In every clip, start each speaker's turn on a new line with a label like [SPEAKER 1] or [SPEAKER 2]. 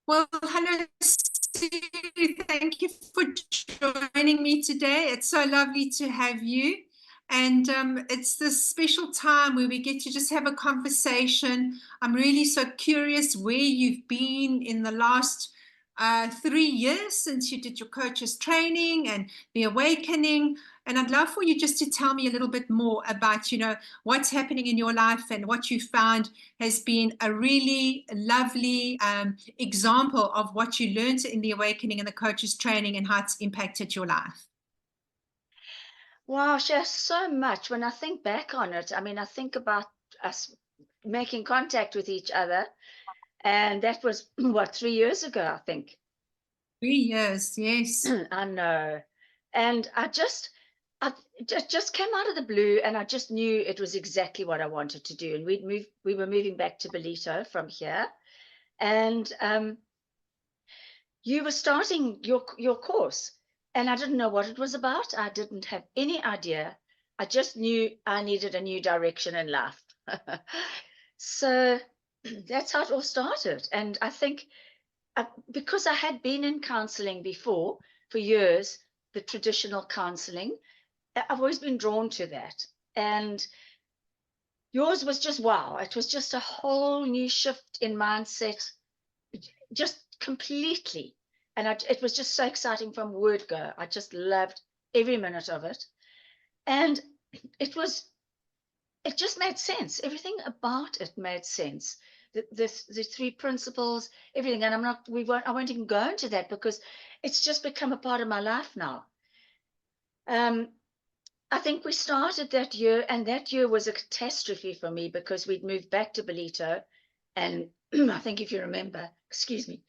[SPEAKER 1] Well, hello, Sue. Thank you for joining me today. It's so lovely to have you. And it's this special time where we get to just have a conversation. I'm really so curious where you've been in the last 3 years since you did your coach's training and the awakening. And I'd love for you just to tell me a little bit more about, what's happening in your life and what you found has been a really lovely example of what you learned in the awakening and the coach's training and how it's impacted your life.
[SPEAKER 2] Wow, she has so much. When I think back on it, I mean, I think about us making contact with each other, and that was what, 3 years ago, I think.
[SPEAKER 1] 3 years, yes.
[SPEAKER 2] I know. And I just came out of the blue, and I just knew it was exactly what I wanted to do. And we were moving back to Belito from here, and you were starting your course, and I didn't know what it was about. I didn't have any idea. I just knew I needed a new direction in life. So that's how it all started. And I think because I had been in counseling before for years, the traditional counseling, I've always been drawn to that. And yours was just wow. It was just a whole new shift in mindset, just completely. And it was just so exciting from word go. I just loved every minute of it. And it was, it just made sense. Everything about it made sense. The three principles, everything. And I won't even go into that because it's just become a part of my life now. Um, I think we started that year, and that year was a catastrophe for me because we'd moved back to Belito. And I think if you remember, excuse me,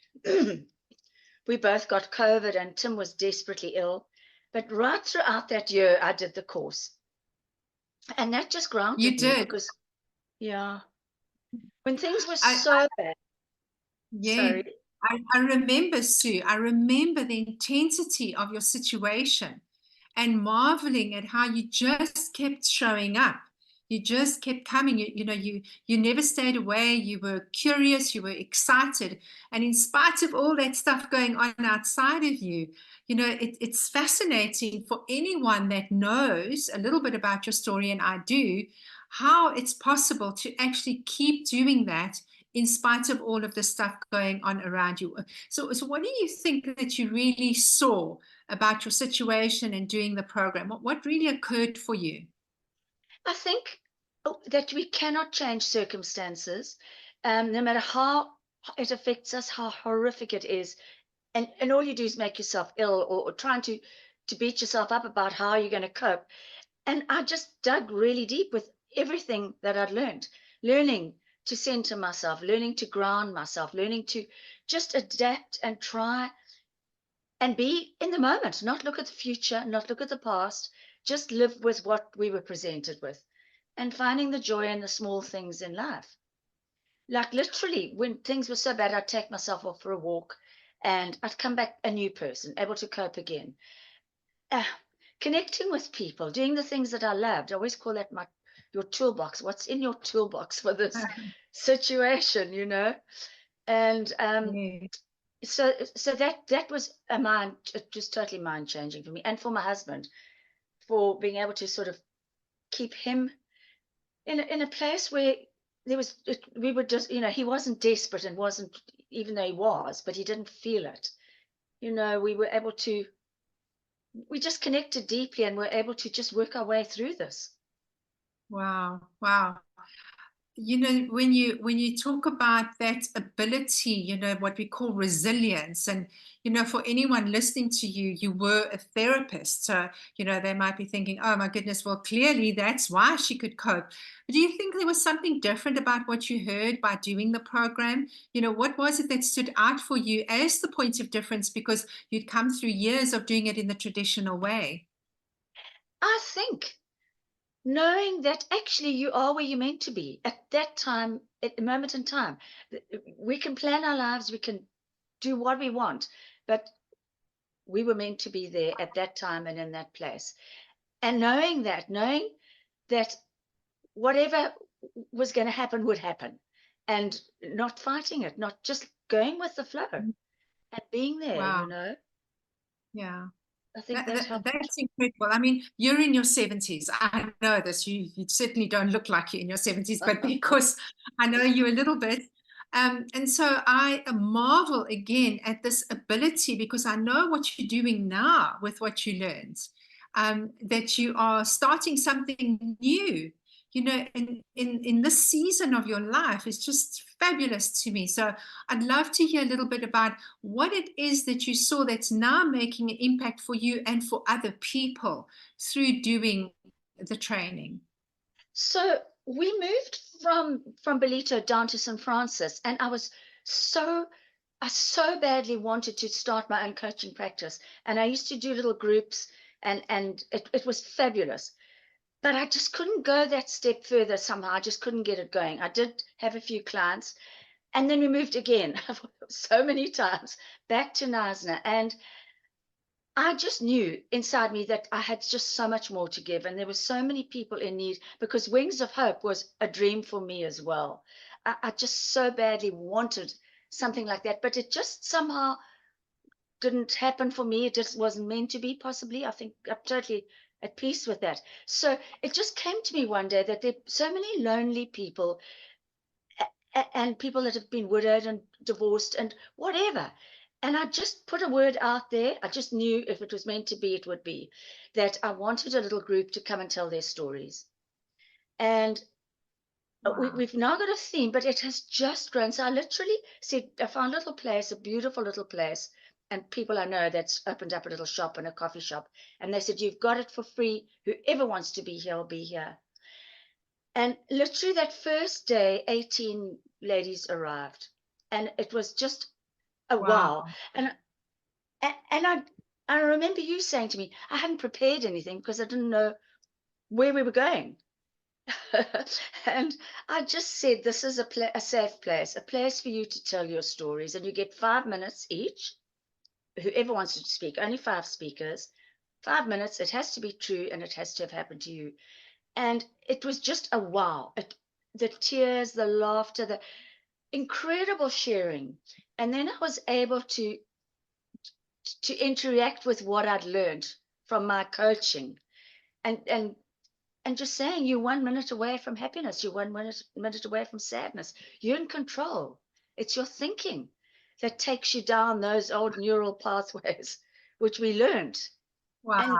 [SPEAKER 2] we both got COVID, and Tim was desperately ill. But right throughout that year, I did the course. And that just
[SPEAKER 1] You
[SPEAKER 2] grounded me
[SPEAKER 1] did.
[SPEAKER 2] because, yeah, when things were
[SPEAKER 1] I,
[SPEAKER 2] so bad,
[SPEAKER 1] yeah,
[SPEAKER 2] sorry,
[SPEAKER 1] I remember, Sue. I remember the intensity of your situation and marveling at how you just kept showing up. You just kept coming. You never stayed away. You were curious, you were excited. And in spite of all that stuff going on outside of you, it's fascinating for anyone that knows a little bit about your story, and I do, how it's possible to actually keep doing that in spite of all of the stuff going on around you. So what do you think that you really saw about your situation and doing the program? What really occurred for you?
[SPEAKER 2] I think that we cannot change circumstances, no matter how it affects us, how horrific it is. And all you do is make yourself ill, or trying to beat yourself up about how you're going to cope. And I just dug really deep with everything that I'd learning to center myself, learning to ground myself, learning to just adapt and try and be in the moment, not look at the future, not look at the past, just live with what we were presented with, and finding the joy in the small things in life. Like literally, when things were so bad, I'd take myself off for a walk, and I'd come back a new person, able to cope again. Uh, Connecting with people, doing the things that I loved. I always call that your toolbox. What's in your toolbox for this situation, And
[SPEAKER 1] Yeah.
[SPEAKER 2] so that was just totally mind changing for me, and for my husband, for being able to sort of keep him in a place where we were just, he wasn't desperate, and wasn't, even though he was, but he didn't feel it. We were able to, we just connected deeply, and were able to just work our way through this.
[SPEAKER 1] Wow, wow. When you talk about that ability, what we call resilience, and for anyone listening to you, you were a therapist, so they might be thinking, oh my goodness, well, clearly that's why she could cope. But do you think there was something different about what you heard by doing the program? What was it that stood out for you as the point of difference, because you'd come through years of doing it in the traditional way?
[SPEAKER 2] I think knowing that actually you are where you're meant to be at that time, at the moment in time. We can plan our lives, we can do what we want, but we were meant to be there at that time and in that place. And knowing that whatever was going to happen would happen. and not fighting it, not just going with the flow and being there,
[SPEAKER 1] Wow. Yeah.
[SPEAKER 2] I think that helped.
[SPEAKER 1] That's incredible. I mean, you're in your 70s. I know this. You certainly don't look like you're in your 70s, but because I know you a little bit. And so I marvel again at this ability because I know what you're doing now with what you learned, that you are starting something new. You know, in this season of your life is just fabulous to me. So I'd love to hear a little bit about what it is that you saw that's now making an impact for you and for other people through doing the training.
[SPEAKER 2] So we moved from Belito down to St. Francis, and I so badly wanted to start my own coaching practice. And I used to do little groups, and it was fabulous. But I just couldn't go that step further somehow. I just couldn't get it going. I did have a few clients, and then we moved again so many times back to Knysna. And I just knew inside me that I had just so much more to give, and there were so many people in need because Wings of Hope was a dream for me as well. I just so badly wanted something like that, but it just somehow didn't happen for me. It just wasn't meant to be, possibly. I think I'm totally at peace with that. So it just came to me one day that there are so many lonely people and people that have been widowed and divorced and whatever. And I just put a word out there. I just knew if it was meant to be, it would be that I wanted a little group to come and tell their stories. And
[SPEAKER 1] Wow.
[SPEAKER 2] we've now got a theme, but it has just grown. So I literally said, I found a little place, a beautiful little place, and people I know that's opened up a little shop and a coffee shop. And they said, you've got it for free. Whoever wants to be here will be here. And literally that first day, 18 ladies arrived. And it was just a
[SPEAKER 1] Wow.
[SPEAKER 2] wow. And I remember you saying to me, I hadn't prepared anything because I didn't know where we were going. And I just said, this is a safe place, a place for you to tell your stories. And you get 5 minutes each, whoever wants to speak, only 5 speakers, 5 minutes. It has to be true and it has to have happened to you. And it was just a wow. The tears, the laughter, the incredible sharing. And then I was able to interact with what I'd learned from my coaching and and just saying you're 1 minute away from happiness, you're one minute away from sadness. You're in control. It's your thinking that takes you down those old neural pathways, which we learned.
[SPEAKER 1] Wow.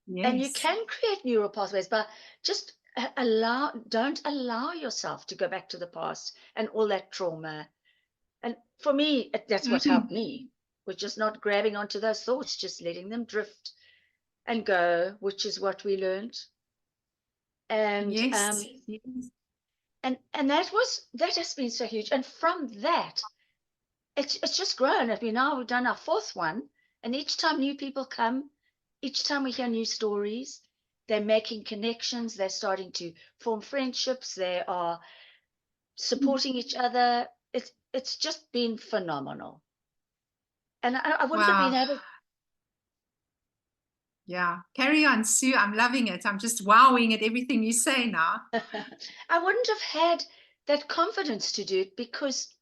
[SPEAKER 2] And you
[SPEAKER 1] Yes.
[SPEAKER 2] can create neural pathways, but just don't allow yourself to go back to the past and all that trauma. And for me, that's what
[SPEAKER 1] Mm.
[SPEAKER 2] helped me, was just not grabbing onto those thoughts, just letting them drift and go, which is what we learned. And
[SPEAKER 1] Yes. Yes.
[SPEAKER 2] and that has been so huge. And from that, it's just grown. I mean, now we've done our fourth one, and each time new people come, each time we hear new stories, they're making connections, they're starting to form friendships, they are supporting each other. It's just been phenomenal. And I wouldn't have been
[SPEAKER 1] Wow.
[SPEAKER 2] able.
[SPEAKER 1] Yeah. Carry on, Sue. I'm loving it. I'm just wowing at everything you say now.
[SPEAKER 2] I wouldn't have had that confidence to do it because,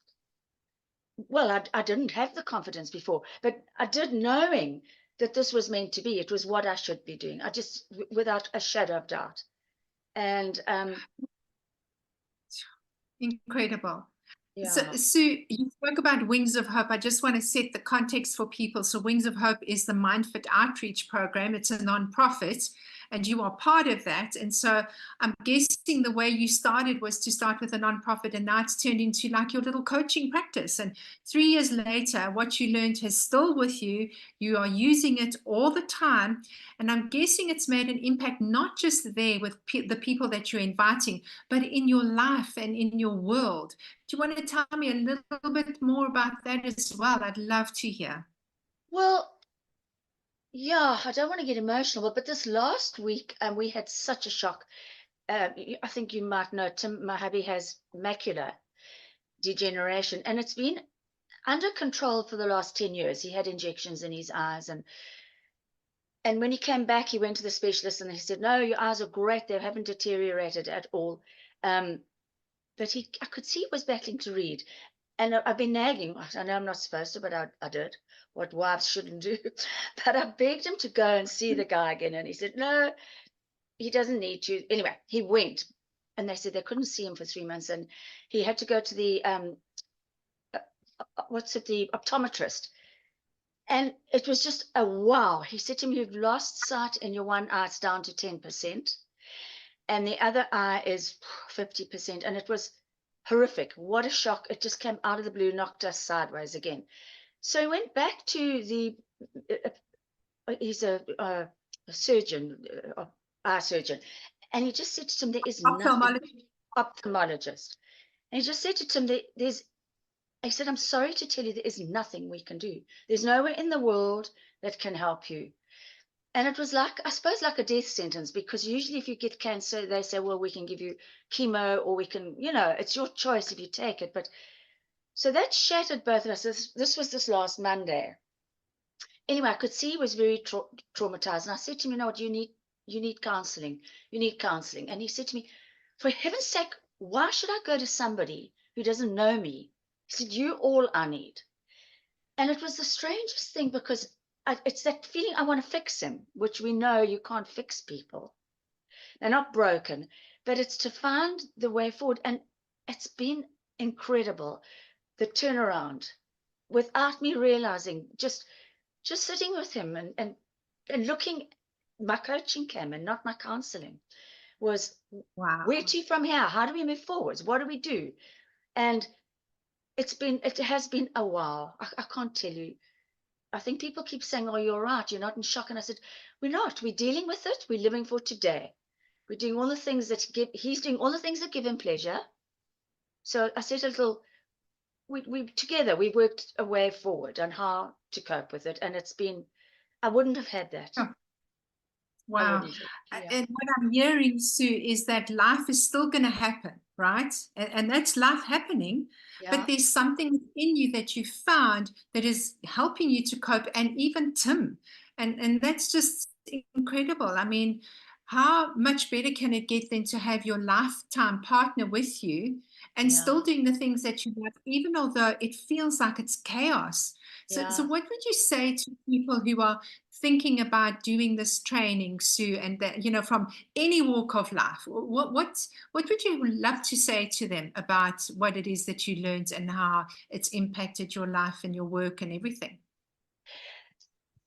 [SPEAKER 2] well, I didn't have the confidence before, but I did, knowing that this was meant to be. It was what I should be doing. I just, without a shadow of doubt. And
[SPEAKER 1] Incredible. So,
[SPEAKER 2] yeah.
[SPEAKER 1] Sue, you spoke about Wings of Hope. I just want to set the context for people. So, Wings of Hope is the Mindfit Outreach program. It's a nonprofit, and you are part of that. And so, I'm guessing the way you started was to start with a nonprofit, and now it's turned into like your little coaching practice. And 3 years later, what you learned is still with you. You are using it all the time. And I'm guessing it's made an impact not just there with the people that you're inviting, but in your life and in your world. Do you want to tell me a little bit more about that as well? I'd love to hear.
[SPEAKER 2] Well, yeah, I don't want to get emotional, but this last week, we had such a shock. I think you might know Tim, my hubby, has macular degeneration, and it's been under control for the last 10 years. He had injections in his eyes, and when he came back, he went to the specialist and he said, no, your eyes are great. They haven't deteriorated at all. Um, but I could see he was battling to read. And I've been nagging. I know I'm not supposed to, but I did what wives shouldn't do. But I begged him to go and see the guy again. And he said, no, he doesn't need to. Anyway, he went. And they said they couldn't see him for 3 months. And he had to go to the, the optometrist. And it was just a wow. He said to me, you've lost sight in your one eye. It's down to 10%. And the other eye is 50%. And it was horrific. What a shock. It just came out of the blue, knocked us sideways again. So he went back to the, he's a surgeon, eye surgeon. And he just said to him, there is nothing, ophthalmologist. And he just said to him, he said, I'm sorry to tell you, there is nothing we can do. There's nowhere in the world that can help you. And it was like, I suppose, like a death sentence, because usually if you get cancer, they say, well, we can give you chemo, or we can, it's your choice if you take it. But so that shattered both of us. This was this last Monday. Anyway, I could see he was very traumatized. And I said to him, you know what, you need counseling. You need counseling. And he said to me, for heaven's sake, why should I go to somebody who doesn't know me? He said, you all I need. And it was the strangest thing, because it's that feeling I want to fix him, which we know you can't fix people. They're not broken, but it's to find the way forward. And it's been incredible, the turnaround, without me realizing, just sitting with him and looking. My coaching came and not my counseling was,
[SPEAKER 1] Wow.
[SPEAKER 2] where to from here? How do we move forwards? What do we do? And it has been a while. I can't tell you. I think people keep saying, oh, you're right, you're not in shock. And I said, we're not. We're dealing with it. We're living for today. We're doing all the things he's doing all the things that give him pleasure. So I said we together, we worked a way forward on how to cope with it. And I wouldn't have had that.
[SPEAKER 1] Oh, wow.
[SPEAKER 2] Yeah.
[SPEAKER 1] And what I'm hearing, Sue, is that life is still going to happen, right? And that's life happening.
[SPEAKER 2] Yeah.
[SPEAKER 1] But there's something within you that you found that is helping you to cope, and even Tim. And that's just incredible. I mean, how much better can it get than to have your lifetime partner with you and still doing the things that you love, even although it feels like it's chaos? So what would you say to people who are thinking about doing this training, Sue, and that, from any walk of life? What would you love to say to them about what it is that you learned and how it's impacted your life and your work and everything?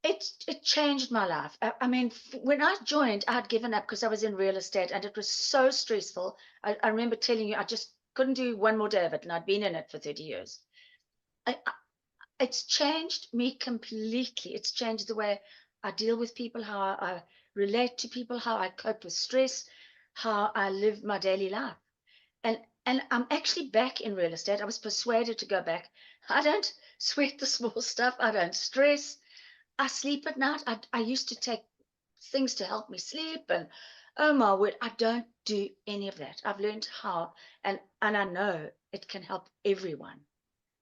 [SPEAKER 2] It changed my life. I mean, when I joined, I had given up because I was in real estate and it was so stressful. I remember telling you, I just couldn't do one more day of it, and I'd been in it for 30 years. It's changed me completely. It's changed the way I deal with people, how I relate to people, how I cope with stress, how I live my daily life. And I'm actually back in real estate. I was persuaded to go back. I don't sweat the small stuff. I don't stress. I sleep at night. I used to take things to help me sleep, and oh my word, I don't do any of that. I've learned how, and I know it can help everyone,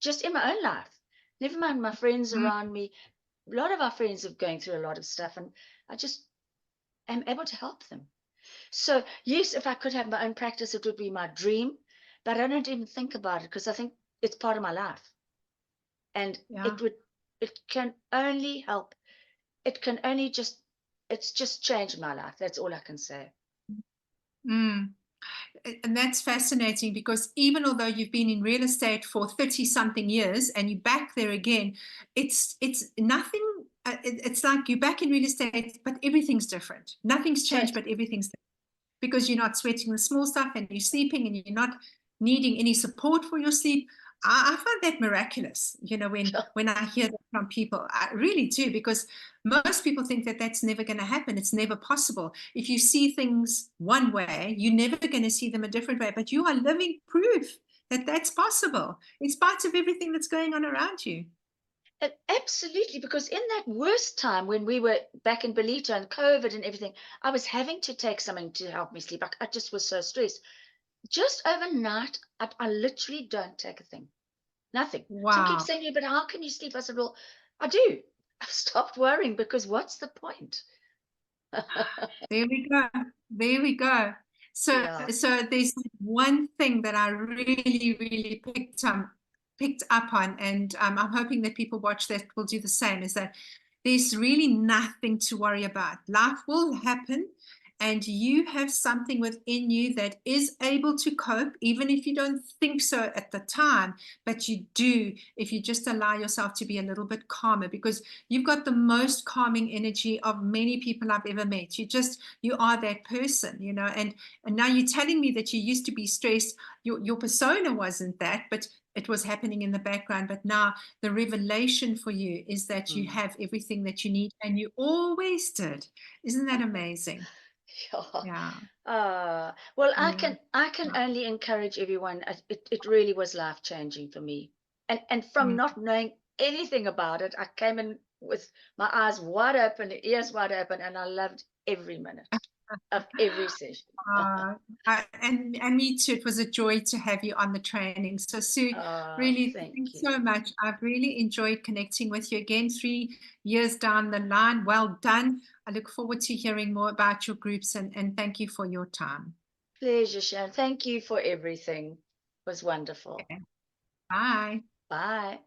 [SPEAKER 2] just in my own life. Never mind my friends around me. A lot of our friends are going through a lot of stuff, and I just am able to help them. So yes, if I could have my own practice, it would be my dream, but I don't even think about it because I think it's part of my life. And it can only help. It can only it's just changed my life. That's all I can say.
[SPEAKER 1] And that's fascinating, because even although you've been in real estate for 30 something years and you're back there again, it's nothing. It's like you're back in real estate, but everything's different. Nothing's changed, but everything's different, because you're not sweating the small stuff, and you're sleeping, and you're not needing any support for your sleep. I find that miraculous, when I hear that from people. I really do, because most people think that that's never going to happen. It's never possible. If you see things one way, you're never going to see them a different way. But you are living proof that that's possible, in spite of everything that's going on around you.
[SPEAKER 2] Absolutely, because in that worst time when we were back in Belita and COVID and everything, I was having to take something to help me sleep. I just was so stressed. Just overnight, I literally don't take a thing. Nothing.
[SPEAKER 1] Wow.
[SPEAKER 2] Some keep saying to me, but how can you sleep? I said, well, I do. I've stopped worrying, because what's the point?
[SPEAKER 1] There we go. There we go.
[SPEAKER 2] Yeah.
[SPEAKER 1] So there's one thing that I really, really picked up on, and I'm hoping that people watch that will do the same, is that there's really nothing to worry about. Life will happen, and you have something within you that is able to cope, even if you don't think so at the time, but you do if you just allow yourself to be a little bit calmer, because you've got the most calming energy of many people I've ever met. You are that person, you know, and now you're telling me that you used to be stressed. Your persona wasn't that, but it was happening in the background. But now the revelation for you is that you have everything that you need, and you always did. Isn't that amazing?
[SPEAKER 2] Yeah.
[SPEAKER 1] Yeah.
[SPEAKER 2] Well,
[SPEAKER 1] Yeah.
[SPEAKER 2] I can only encourage everyone. It really was life changing for me, and from
[SPEAKER 1] Mm.
[SPEAKER 2] not knowing anything about it, I came in with my eyes wide open, ears wide open, and I loved every minute of every session.
[SPEAKER 1] Uh, and me too. It was a joy to have you on the training. So, Sue, really,
[SPEAKER 2] Thank
[SPEAKER 1] thanks
[SPEAKER 2] you.
[SPEAKER 1] so much. I've really enjoyed connecting with you again 3 years down the line. Well done. I look forward to hearing more about your groups, and thank you for your time.
[SPEAKER 2] Pleasure, Sharon. Thank you for everything. It was wonderful.
[SPEAKER 1] Okay. Bye.
[SPEAKER 2] Bye.